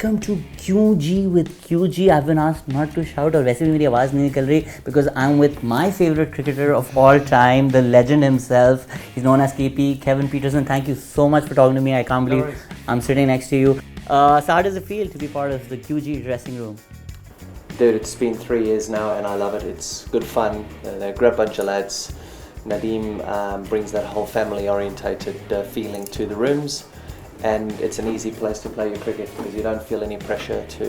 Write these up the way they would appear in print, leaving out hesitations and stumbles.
Welcome to Kyun Jee with Kyun Jee. I've been asked not to shout और वैसे भी मेरी आवाज़ नहीं निकल रही because I'm with my favorite cricketer of all time, the legend himself. He's known as KP, Kevin Pietersen. Thank you so much for talking to me. I can't believe I'm sitting next to you. So how does it feel to be part of the Kyun Jee dressing room? Dude, it's been 3 years now and I love it. It's good fun. They're a great bunch of lads. Nadeem brings that whole family orientated feeling to the rooms, and it's an easy place to play your cricket because you don't feel any pressure to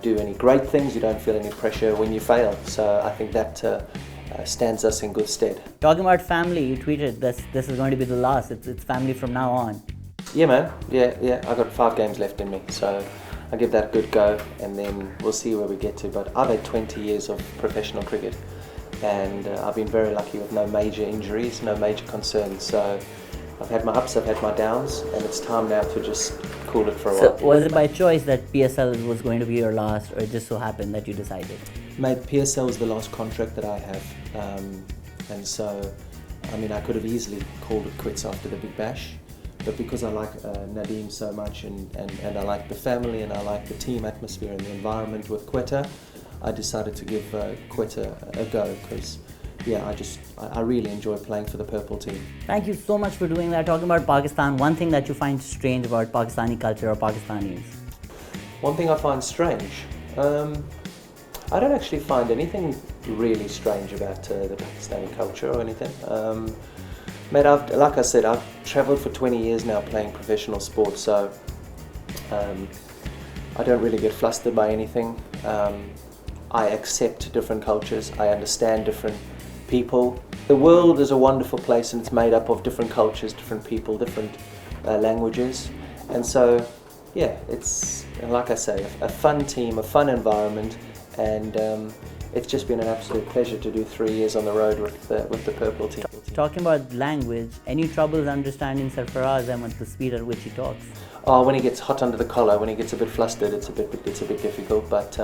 do any great things. You don't feel any pressure when you fail. So I think that stands us in good stead. Talking about family, you tweeted this is going to be the last. It's family from now on. Yeah, man. Yeah. I got 5 games left in me, so I'll give that a good go, and then we'll see where we get to. But I've had 20 years of professional cricket, and I've been very lucky with no major injuries, no major concerns. So I've had my ups, I've had my downs, and it's time now to just cool it for a while. So was it by choice that PSL was going to be your last, or it just so happened that you decided? Mate, PSL was the last contract that I have, and so, I mean, I could have easily called it quits after the Big Bash, but because I like Nadeem so much, and I like the family, and I like the team atmosphere and the environment with Quetta, I decided to give Quetta a go, because I really enjoy playing for the purple team. Thank you so much for doing that. Talking about Pakistan, one thing that you find strange about Pakistani culture or Pakistanis? One thing I find strange? I don't actually find anything really strange about the Pakistani culture or anything. Mate, like I said, I've travelled for 20 years now playing professional sports, so I don't really get flustered by anything. I accept different cultures, I understand different people. The world is a wonderful place, and it's made up of different cultures, different people, different languages, and so yeah, it's, like I say, a fun team, a fun environment, and it's just been an absolute pleasure to do 3 years on the road with the purple team. Talking about language, any troubles understanding Sarfaraz and with the speed at which he talks? Oh, when he gets hot under the collar, when he gets a bit flustered, it's a bit difficult. But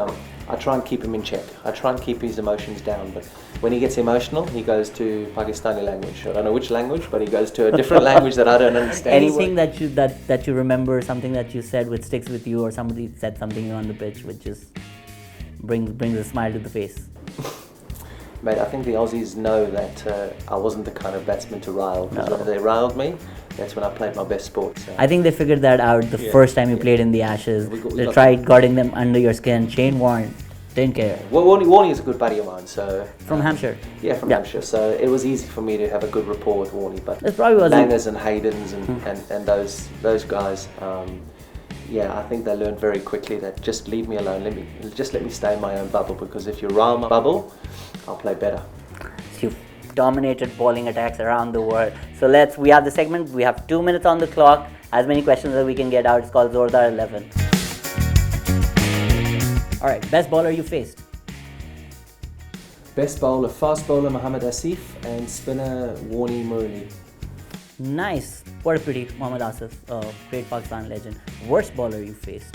I try and keep him in check. I try and keep his emotions down. But when he gets emotional, he goes to Pakistani language. I don't know which language, but he goes to a different language that I don't understand. Anything that you remember, something that you said which sticks with you, or somebody said something on the pitch which just brings a smile to the face? Mate, I think the Aussies know that I wasn't the kind of batsman to rile, because when they riled me, that's when I played my best sport. So. I think they figured that out the first time you played in the Ashes. They tried guarding them under your skin. Shane Warne didn't care. Well, Warnie is a good buddy of mine, so... From Hampshire? Yeah, from Hampshire, so it was easy for me to have a good rapport with Warnie, but Langers and Haydens and those guys, I think they learned very quickly that just leave me alone, let me stay in my own bubble, because if you rile my bubble, I'll play better. You've dominated bowling attacks around the world. So we have the segment, we have 2 minutes on the clock, as many questions as we can get out. It's called Zordar 11. Alright, best bowler you faced? Best bowler, fast bowler Mohammad Asif, and spinner Warnie Murali. Nice. What a pretty Mohammad Asif, great Pakistan legend. Worst bowler you faced?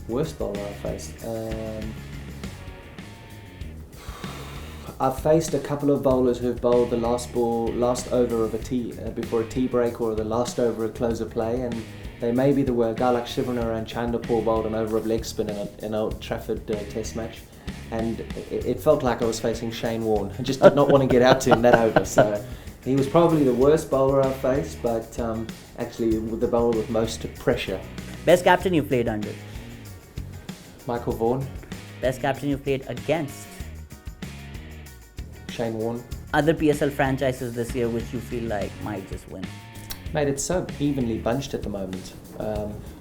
Worst bowler I faced? I've faced a couple of bowlers who've bowled the last over of a tea, before a tea break, or the last over a close of play, and they may be the worst. A guy like Shivana and Chanderpaul bowled an over of leg spin in an Old Trafford test match, and it felt like I was facing Shane Warne. I just did not want to get out to him that over, so he was probably the worst bowler I've faced, but actually the bowler with most pressure. Best captain you played under? Michael Vaughan. Best captain you played against? Shane Warne. Other PSL franchises this year which you feel like might just win? Mate, it's so evenly bunched at the moment.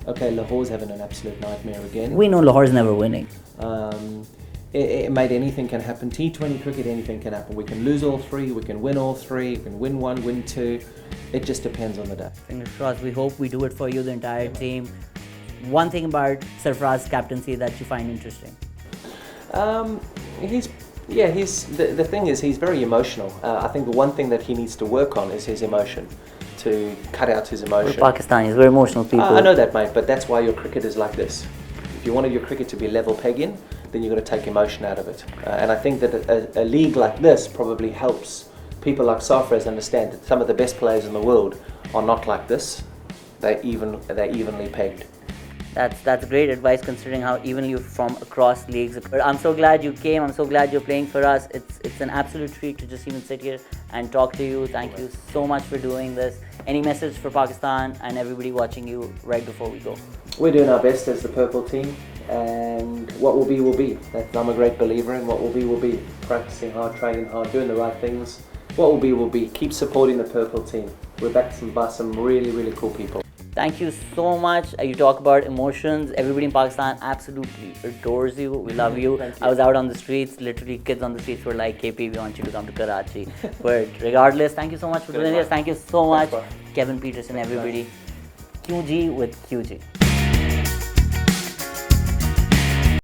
Okay, Lahore's having an absolute nightmare again. We know Lahore's never winning. Mate, anything can happen. T20 cricket, anything can happen. We can lose all 3, we can win all 3, we can win 1, win 2. It just depends on the day. Fingers crossed. We hope we do it for you, the entire team. One thing about Sarfaraz's captaincy that you find interesting? The thing is, he's very emotional. I think the one thing that he needs to work on is his emotion, to cut out his emotion. We're Pakistanis, we're emotional people. I know that, mate, but that's why your cricket is like this. If you wanted your cricket to be level pegging, then you've got to take emotion out of it. And I think that a league like this probably helps people like Sarfaraz understand that some of the best players in the world are not like this. They're evenly pegged. That's great advice considering how even you're from across leagues. But I'm so glad you came. I'm so glad you're playing for us. It's an absolute treat to just even sit here and talk to you. Thank you so much for doing this. Any message for Pakistan and everybody watching you right before we go? We're doing our best as the purple team, and what will be will be. I'm a great believer in what will be will be. Practicing hard, training hard, doing the right things. What will be will be. Keep supporting the purple team. We're backed by some really, really cool people. Thank you so much. You talk about emotions. Everybody in Pakistan absolutely adores you. We love you. Thank you. I was out on the streets. Literally, kids on the streets were like, KP, we want you to come to Karachi. But regardless, thank you so much for doing this. Thank you so much, Thanks, Kevin Pietersen, everybody. Kyun Jee with QG.